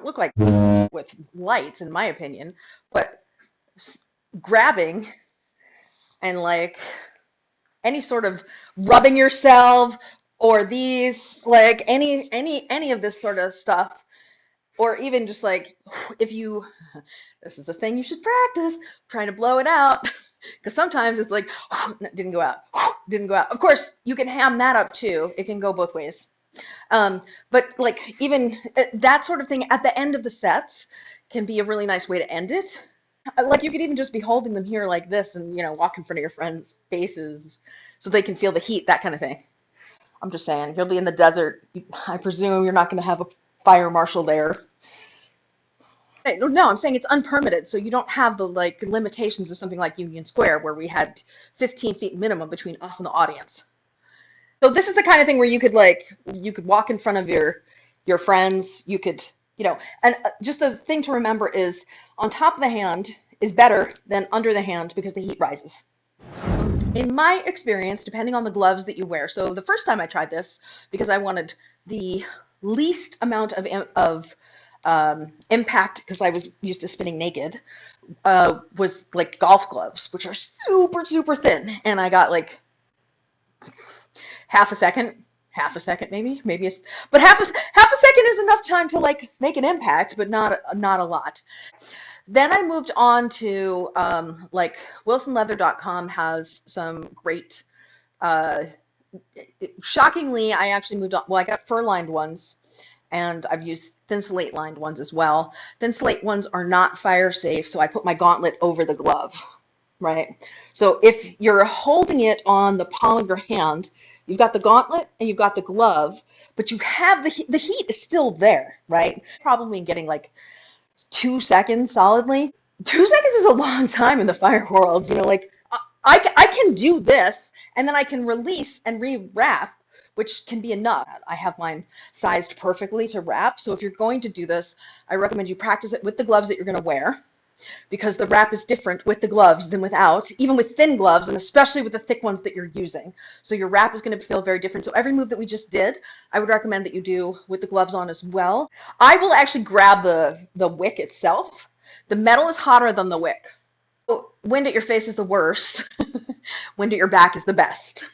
look like with lights, in my opinion, but grabbing and like any sort of rubbing yourself or these like any of this sort of stuff, or even just like if you, this is the thing you should practice, trying to blow it out, because sometimes it's like didn't go out, didn't go out. Of course you can ham that up too, it can go both ways. But like even that sort of thing at the end of the sets can be a really nice way to end it. Like you could even just be holding them here like this and, you know, walk in front of your friends' faces so they can feel the heat, that kind of thing. I'm just saying, you'll be in the desert. I presume you're not going to have a fire marshal there. No, I'm saying it's unpermitted, so you don't have the like limitations of something like Union Square where we had 15 feet minimum between us and the audience. So this is the kind of thing where you could walk in front of your friends, you could, you know, and just the thing to remember is on top of the hand is better than under the hand because the heat rises. In my experience, depending on the gloves that you wear, so the first time I tried this, because I wanted the least amount of impact, because I was used to spinning naked, was like golf gloves, which are super, super thin. And I got like half a second maybe it's, but half a second is enough time to like make an impact, but not a lot. Then I moved on to like WilsonLeather.com has some great, uh, shockingly, I actually moved on, well, I got fur-lined ones, and I've used thin slate lined ones as well. Thin slate ones are not fire safe, so I put my gauntlet over the glove, right? So if you're holding it on the palm of your hand, you've got the gauntlet and you've got the glove, but you have the heat is still there, right? Probably getting like 2 seconds solidly. 2 seconds is a long time in the fire world. You know, like I can do this and then I can release and re-wrap, which can be enough. I have mine sized perfectly to wrap. So if you're going to do this, I recommend you practice it with the gloves that you're going to wear, because the wrap is different with the gloves than without, even with thin gloves, and especially with the thick ones that you're using. So your wrap is going to feel very different. So every move that we just did, I would recommend that you do with the gloves on as well. I will actually grab the wick itself. The metal is hotter than the wick. So wind at your face is the worst. Wind at your back is the best.